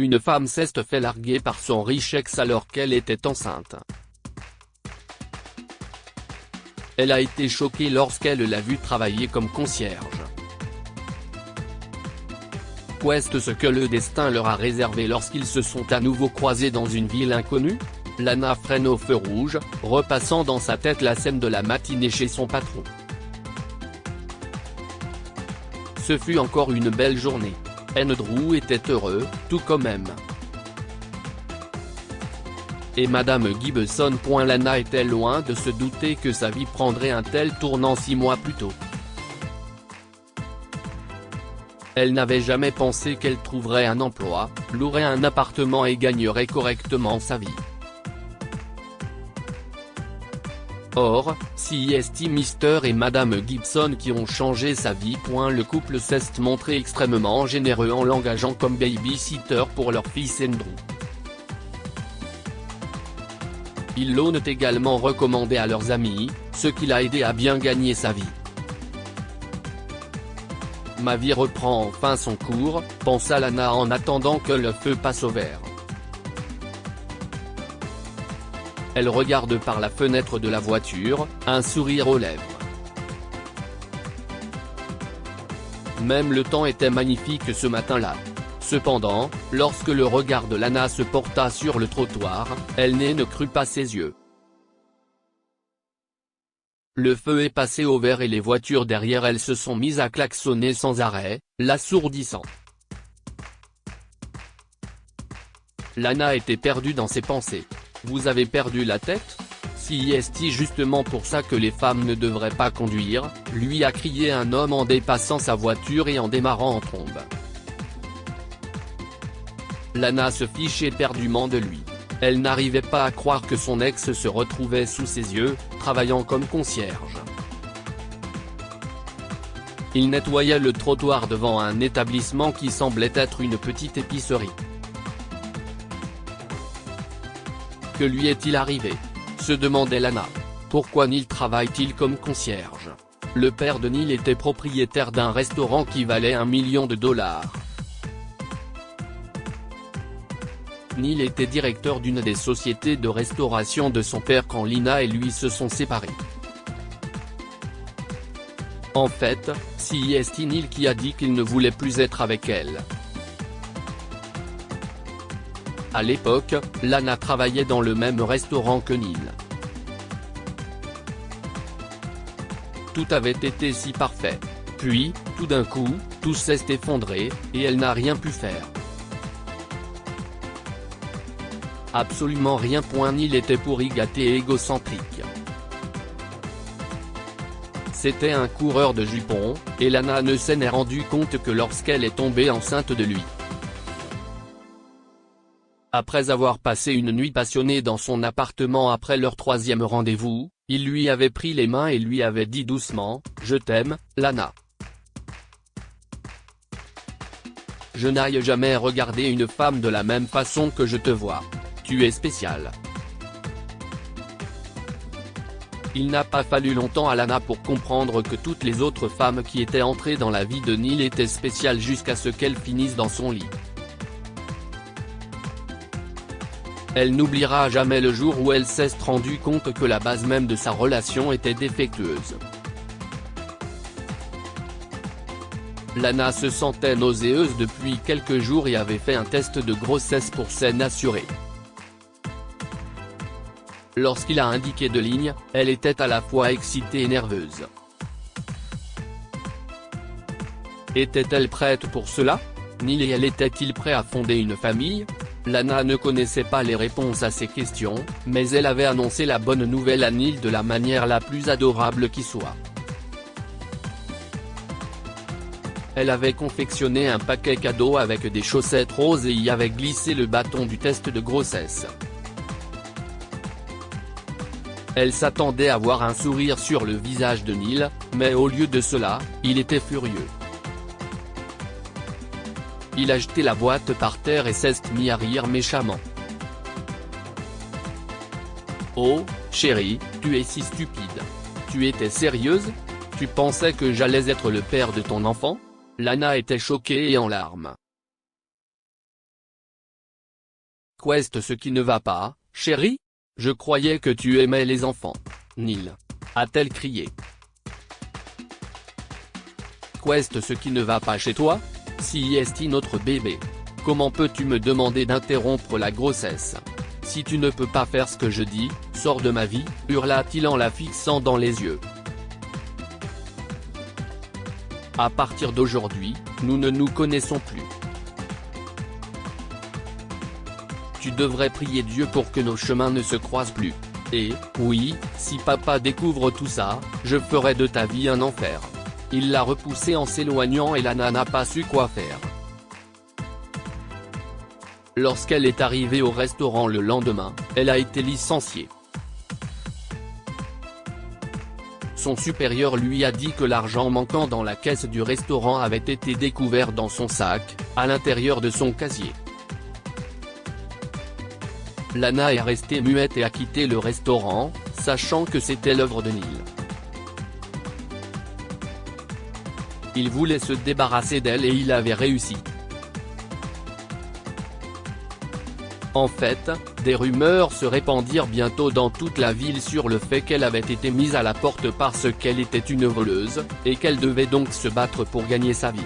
Une femme s'est fait larguer par son riche ex alors qu'elle était enceinte. Elle a été choquée lorsqu'elle l'a vu travailler comme concierge. Qu'est-ce que le destin leur a réservé lorsqu'ils se sont à nouveau croisés dans une ville inconnue? Lana freine au feu rouge, repassant dans sa tête la scène de la matinée chez son patron. Ce fut encore une belle journée. Andrew était heureux, tout comme M. Et Madame Gibson. Lana était loin de se douter que sa vie prendrait un tel tournant 6 mois plus tôt. Elle n'avait jamais pensé qu'elle trouverait un emploi, louerait un appartement et gagnerait correctement sa vie. Or, c'est Mr et Madame Gibson qui ont changé sa vie. Le couple s'est montré extrêmement généreux en l'engageant comme baby-sitter pour leur fils Andrew. Ils l'ont également recommandé à leurs amis, ce qui l'a aidé à bien gagner sa vie. Ma vie reprend enfin son cours, pensa Lana en attendant que le feu passe au vert. Elle regarde par la fenêtre de la voiture, un sourire aux lèvres. Même le temps était magnifique ce matin-là. Cependant, lorsque le regard de Lana se porta sur le trottoir, elle ne crut pas ses yeux. Le feu est passé au vert et les voitures derrière elle se sont mises à klaxonner sans arrêt, l'assourdissant. Lana était perdue dans ses pensées. Vous avez perdu la tête? C'est justement pour ça que les femmes ne devraient pas conduire, lui a crié un homme en dépassant sa voiture et en démarrant en trombe. Lana se fichait éperdument de lui. Elle n'arrivait pas à croire que son ex se retrouvait sous ses yeux, travaillant comme concierge. Il nettoyait le trottoir devant un établissement qui semblait être une petite épicerie. Que lui est-il arrivé? Se demandait Lana. Pourquoi Neil travaille-t-il comme concierge? Le père de Neil était propriétaire d'un restaurant qui valait $1 million. Neil était directeur d'une des sociétés de restauration de son père quand Lina et lui se sont séparés. En fait, c'est Neil qui a dit qu'il ne voulait plus être avec elle. À l'époque, Lana travaillait dans le même restaurant que Neil. Tout avait été si parfait. Puis, tout d'un coup, tout s'est effondré, et elle n'a rien pu faire. Absolument rien. Neil était pourri, gâté et égocentrique. C'était un coureur de jupons, et Lana ne s'en est rendu compte que lorsqu'elle est tombée enceinte de lui. Après avoir passé une nuit passionnée dans son appartement après leur 3e rendez-vous, il lui avait pris les mains et lui avait dit doucement « Je t'aime, Lana. Je n'aille jamais regarder une femme de la même façon que je te vois. Tu es spéciale. » Il n'a pas fallu longtemps à Lana pour comprendre que toutes les autres femmes qui étaient entrées dans la vie de Neil étaient spéciales jusqu'à ce qu'elles finissent dans son lit. Elle n'oubliera jamais le jour où elle s'est rendue compte que la base même de sa relation était défectueuse. Lana se sentait nauséeuse depuis quelques jours et avait fait un test de grossesse pour s'en assurer. Lorsqu'il a indiqué 2 lignes, elle était à la fois excitée et nerveuse. Était-elle prête pour cela? Neil et elle étaient-ils prêts à fonder une famille? Lana ne connaissait pas les réponses à ces questions, mais elle avait annoncé la bonne nouvelle à Neil de la manière la plus adorable qui soit. Elle avait confectionné un paquet cadeau avec des chaussettes roses et y avait glissé le bâton du test de grossesse. Elle s'attendait à voir un sourire sur le visage de Neil, mais au lieu de cela, il était furieux. Il a jeté la boîte par terre et s'est mis à rire méchamment. « Oh, chérie, tu es si stupide. Tu étais sérieuse? Tu pensais que j'allais être le père de ton enfant ?» Lana était choquée et en larmes. Qu'est-ce ce qui ne va pas, chérie? Je croyais que tu aimais les enfants. Neil. A-t-elle crié. Qu'est-ce ce qui ne va pas chez toi? Si est notre bébé. Comment peux-tu me demander d'interrompre la grossesse? Si tu ne peux pas faire ce que je dis, sors de ma vie, hurla-t-il en la fixant dans les yeux. À partir d'aujourd'hui, nous ne nous connaissons plus. Tu devrais prier Dieu pour que nos chemins ne se croisent plus. Et, oui, si papa découvre tout ça, je ferai de ta vie un enfer. Il l'a repoussée en s'éloignant et Lana n'a pas su quoi faire. Lorsqu'elle est arrivée au restaurant le lendemain, elle a été licenciée. Son supérieur lui a dit que l'argent manquant dans la caisse du restaurant avait été découvert dans son sac, à l'intérieur de son casier. Lana est restée muette et a quitté le restaurant, sachant que c'était l'œuvre de Neil. Il voulait se débarrasser d'elle et il avait réussi. En fait, des rumeurs se répandirent bientôt dans toute la ville sur le fait qu'elle avait été mise à la porte parce qu'elle était une voleuse, et qu'elle devait donc se battre pour gagner sa vie.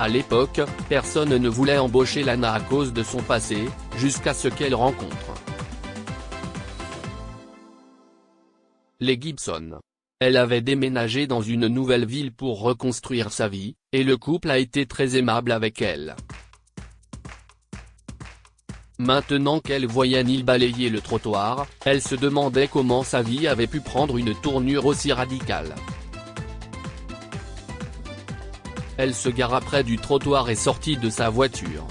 À l'époque, personne ne voulait embaucher Lana à cause de son passé, jusqu'à ce qu'elle rencontre les Gibson. Elle avait déménagé dans une nouvelle ville pour reconstruire sa vie, et le couple a été très aimable avec elle. Maintenant qu'elle voyait Neil balayer le trottoir, elle se demandait comment sa vie avait pu prendre une tournure aussi radicale. Elle se gara près du trottoir et sortit de sa voiture.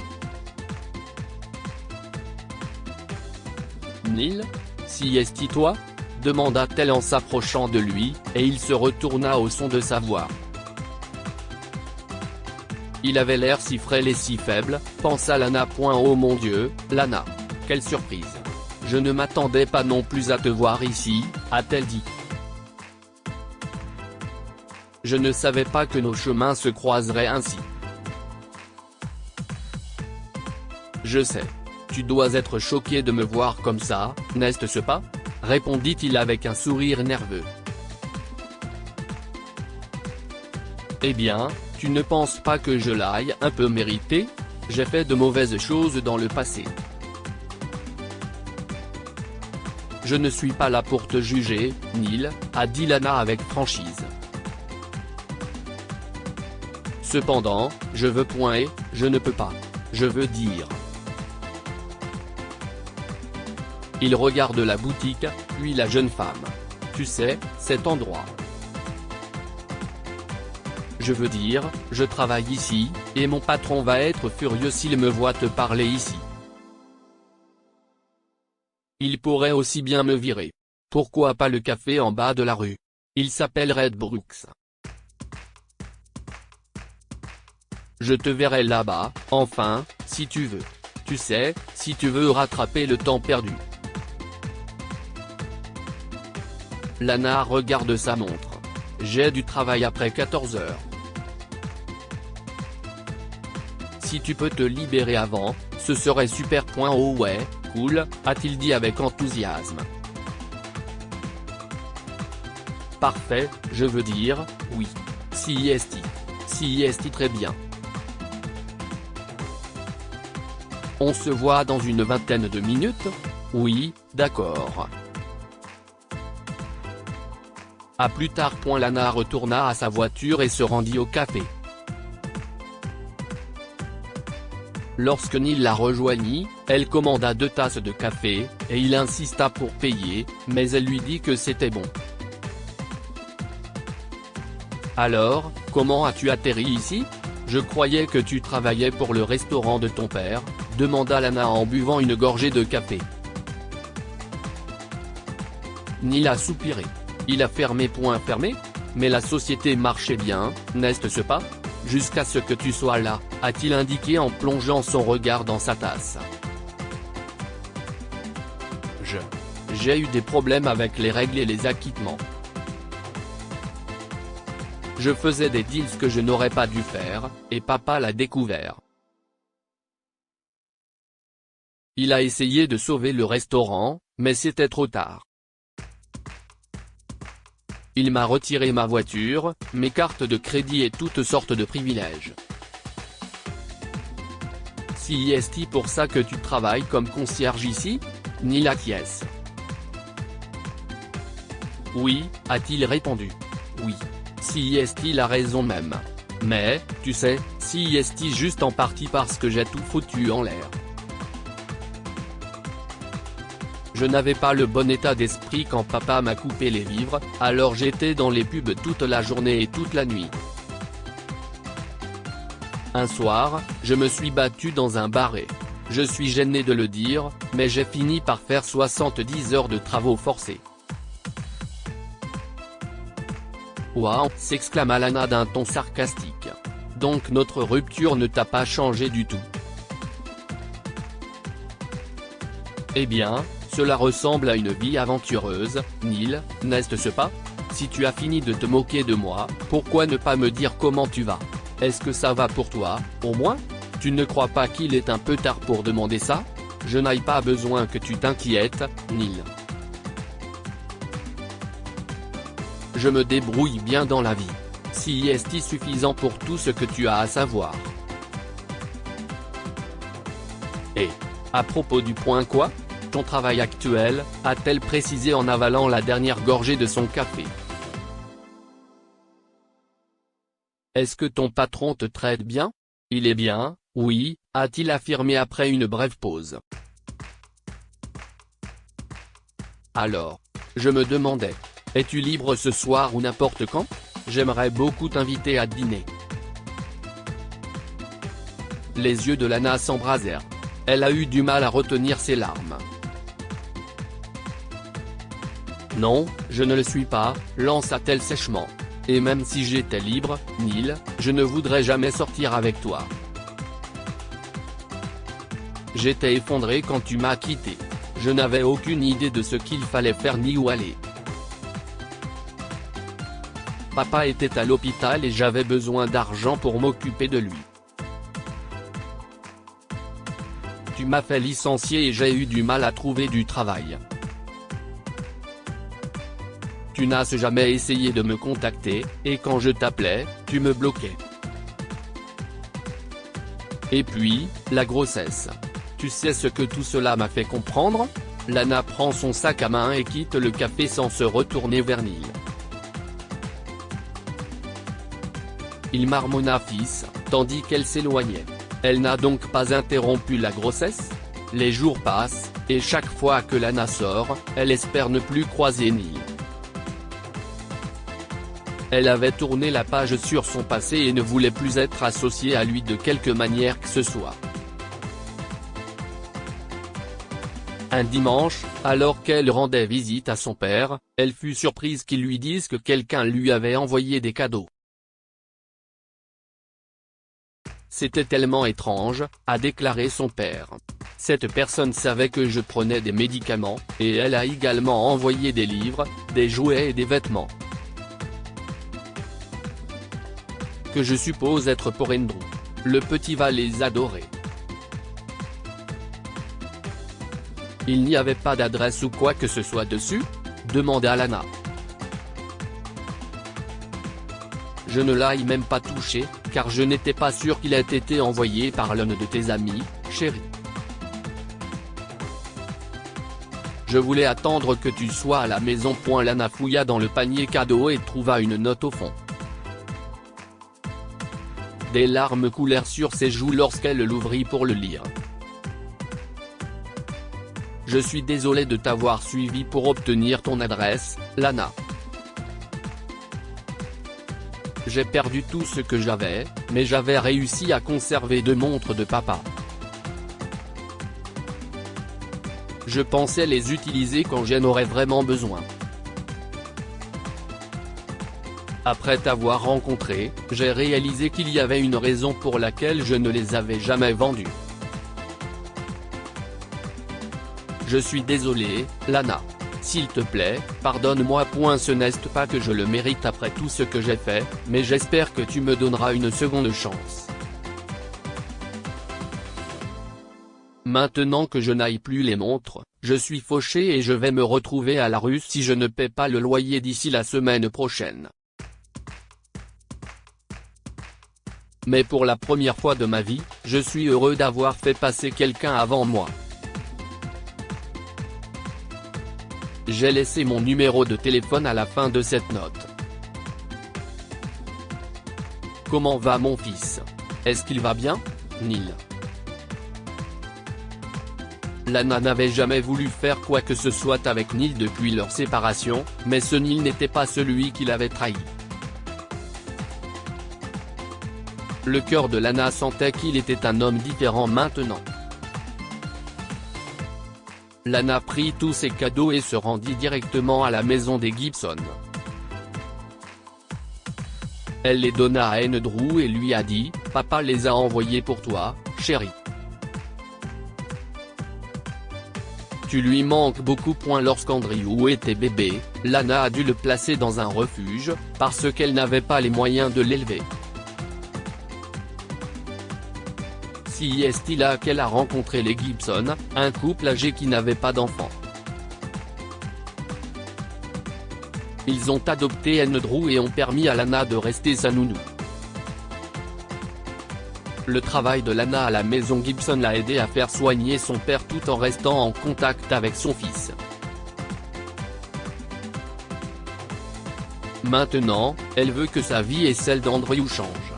Neil, si est-ce toi? Demanda-t-elle en s'approchant de lui, et il se retourna au son de sa voix. Il avait l'air si frêle et si faible, pensa Lana. Oh mon Dieu, Lana. Quelle surprise. Je ne m'attendais pas non plus à te voir ici, a-t-elle dit. Je ne savais pas que nos chemins se croiseraient ainsi. Je sais. Tu dois être choqué de me voir comme ça, n'est-ce pas? Répondit-il avec un sourire nerveux. Eh bien, tu ne penses pas que je l'aille un peu mérité? J'ai fait de mauvaises choses dans le passé. Je ne suis pas là pour te juger, Neil, a dit Lana avec franchise. Cependant, je veux je ne peux pas. Je veux dire. Il regarde la boutique, puis la jeune femme. Tu sais, cet endroit. Je veux dire, je travaille ici, et mon patron va être furieux s'il me voit te parler ici. Il pourrait aussi bien me virer. Pourquoi pas le café en bas de la rue? Il s'appelle Red Brooks. Je te verrai là-bas, enfin, si tu veux. Tu sais, si tu veux rattraper le temps perdu. Lana regarde sa montre. J'ai du travail après 14 heures. Si tu peux te libérer avant, ce serait super. Oh ouais, cool, a-t-il dit avec enthousiasme. Parfait, je veux dire, oui. Si est très bien. On se voit dans une vingtaine de minutes? Oui, d'accord. À plus tard. Lana retourna à sa voiture et se rendit au café. Lorsque Neil la rejoignit, elle commanda 2 tasses de café, et il insista pour payer, mais elle lui dit que c'était bon. Alors, comment as-tu atterri ici? Je croyais que tu travaillais pour le restaurant de ton père, demanda Lana en buvant une gorgée de café. Neil a soupiré. Il a fermé. Mais la société marchait bien, n'est-ce pas? Jusqu'à ce que tu sois là, a-t-il indiqué en plongeant son regard dans sa tasse. J'ai eu des problèmes avec les règles et les acquittements. Je faisais des deals que je n'aurais pas dû faire, et papa l'a découvert. Il a essayé de sauver le restaurant, mais c'était trop tard. Il m'a retiré ma voiture, mes cartes de crédit et toutes sortes de privilèges. Si est-il pour ça que tu travailles comme concierge ici ? Neil acquiesce. Oui, a-t-il répondu. Oui. Si est-il a raison même. Mais, tu sais, si est-il juste en partie parce que j'ai tout foutu en l'air. Je n'avais pas le bon état d'esprit quand papa m'a coupé les vivres, alors j'étais dans les pubs toute la journée et toute la nuit. Un soir, je me suis battu dans un bar et, je suis gêné de le dire, mais j'ai fini par faire 70 heures de travaux forcés. Waouh, s'exclama Lana d'un ton sarcastique. Donc notre rupture ne t'a pas changé du tout. Eh bien, cela ressemble à une vie aventureuse, Neil, n'est-ce pas ? Si tu as fini de te moquer de moi, pourquoi ne pas me dire comment tu vas ? Est-ce que ça va pour toi, au moins ? Tu ne crois pas qu'il est un peu tard pour demander ça ? Je n'ai pas besoin que tu t'inquiètes, Neil. Je me débrouille bien dans la vie. Si est-il suffisant pour tout ce que tu as à savoir. Et, à propos du point quoi ? Ton travail actuel, a-t-elle précisé en avalant la dernière gorgée de son café. Est-ce que ton patron te traite bien ? Il est bien, oui, a-t-il affirmé après une brève pause. Alors, je me demandais, es-tu libre ce soir ou n'importe quand ? J'aimerais beaucoup t'inviter à dîner. Les yeux de Lana s'embrasèrent. Elle a eu du mal à retenir ses larmes. Non, je ne le suis pas, lança-t-elle sèchement. Et même si j'étais libre, Neil, je ne voudrais jamais sortir avec toi. J'étais effondré quand tu m'as quitté. Je n'avais aucune idée de ce qu'il fallait faire ni où aller. Papa était à l'hôpital et j'avais besoin d'argent pour m'occuper de lui. Tu m'as fait licencier et j'ai eu du mal à trouver du travail. Tu n'as jamais essayé de me contacter, et quand je t'appelais, tu me bloquais. Et puis, la grossesse. Tu sais ce que tout cela m'a fait comprendre ? Lana prend son sac à main et quitte le café sans se retourner vers Neil. Il marmonna fils, tandis qu'elle s'éloignait. Elle n'a donc pas interrompu la grossesse ? Les jours passent, et chaque fois que Lana sort, elle espère ne plus croiser Neil. Elle avait tourné la page sur son passé et ne voulait plus être associée à lui de quelque manière que ce soit. Un dimanche, alors qu'elle rendait visite à son père, elle fut surprise qu'il lui dise que quelqu'un lui avait envoyé des cadeaux. C'était tellement étrange, a déclaré son père. Cette personne savait que je prenais des médicaments, et elle a également envoyé des livres, des jouets et des vêtements. Que je suppose être pour Andrew. Le petit va les adorer. Il n'y avait pas d'adresse ou quoi que ce soit dessus ? demanda Lana. Je ne l'ai même pas touché, car je n'étais pas sûr qu'il ait été envoyé par l'un de tes amis, chérie. Je voulais attendre que tu sois à la maison. Lana fouilla dans le panier cadeau et trouva une note au fond. Des larmes coulèrent sur ses joues lorsqu'elle l'ouvrit pour le lire. Je suis désolé de t'avoir suivi pour obtenir ton adresse, Lana. J'ai perdu tout ce que j'avais, mais j'avais réussi à conserver 2 montres de papa. Je pensais les utiliser quand j'en aurais vraiment besoin. Après t'avoir rencontré, j'ai réalisé qu'il y avait une raison pour laquelle je ne les avais jamais vendus. Je suis désolé, Lana. S'il te plaît, pardonne-moi. Ce n'est pas que je le mérite après tout ce que j'ai fait, mais j'espère que tu me donneras une seconde chance. Maintenant que je n'aille plus les montres, je suis fauché et je vais me retrouver à la rue si je ne paie pas le loyer d'ici la semaine prochaine. Mais pour la première fois de ma vie, je suis heureux d'avoir fait passer quelqu'un avant moi. J'ai laissé mon numéro de téléphone à la fin de cette note. Comment va mon fils? Est-ce qu'il va bien? Neil. Lana n'avait jamais voulu faire quoi que ce soit avec Neil depuis leur séparation, mais ce Neil n'était pas celui qui l'avait trahi. Le cœur de Lana sentait qu'il était un homme différent maintenant. Lana prit tous ses cadeaux et se rendit directement à la maison des Gibson. Elle les donna à Andrew et lui a dit « Papa les a envoyés pour toi, chérie. Tu lui manques beaucoup. » Lorsqu'Andrew était bébé, Lana a dû le placer dans un refuge, parce qu'elle n'avait pas les moyens de l'élever. Si est-il là qu'elle a rencontré les Gibson, un couple âgé qui n'avait pas d'enfants. Ils ont adopté Andrew et ont permis à Lana de rester sa nounou. Le travail de Lana à la maison Gibson l'a aidé à faire soigner son père tout en restant en contact avec son fils. Maintenant, elle veut que sa vie et celle d'Andrew changent.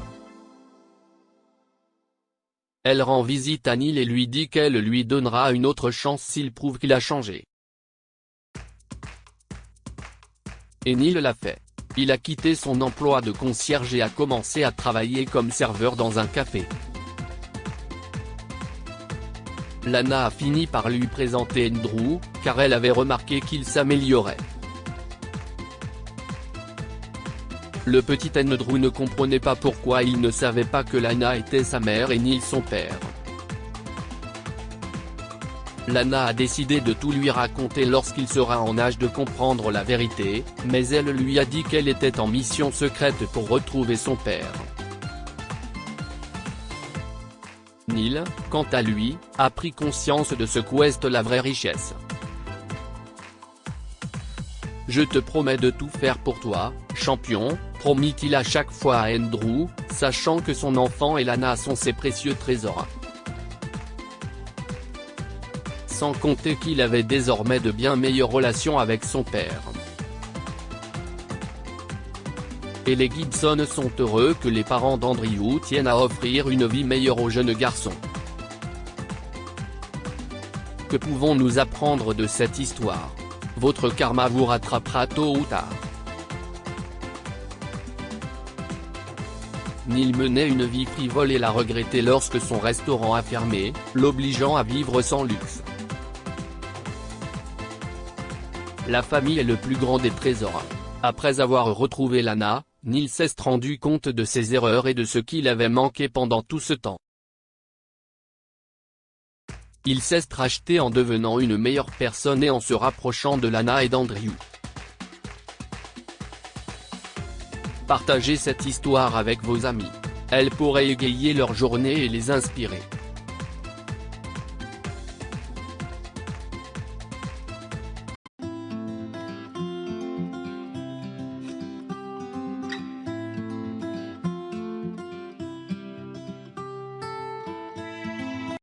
Elle rend visite à Neil et lui dit qu'elle lui donnera une autre chance s'il prouve qu'il a changé. Et Neil l'a fait. Il a quitté son emploi de concierge et a commencé à travailler comme serveur dans un café. Lana a fini par lui présenter Andrew, car elle avait remarqué qu'il s'améliorait. Le petit Andrew ne comprenait pas pourquoi il ne savait pas que Lana était sa mère et Neil son père. Lana a décidé de tout lui raconter lorsqu'il sera en âge de comprendre la vérité, mais elle lui a dit qu'elle était en mission secrète pour retrouver son père. Neil, quant à lui, a pris conscience de ce qu'est la vraie richesse. « Je te promets de tout faire pour toi, champion », promit-il à chaque fois à Andrew, sachant que son enfant et Lana sont ses précieux trésors. Sans compter qu'il avait désormais de bien meilleures relations avec son père. Et les Gibson sont heureux que les parents d'Andrew tiennent à offrir une vie meilleure au jeune garçon. Que pouvons-nous apprendre de cette histoire? Votre karma vous rattrapera tôt ou tard. Neil menait une vie frivole et l'a regretté lorsque son restaurant a fermé, l'obligeant à vivre sans luxe. La famille est le plus grand des trésors. Après avoir retrouvé Lana, Neil s'est rendu compte de ses erreurs et de ce qu'il avait manqué pendant tout ce temps. Il s'est racheté en devenant une meilleure personne et en se rapprochant de Lana et d'Andrew. Partagez cette histoire avec vos amis. Elle pourrait égayer leur journée et les inspirer.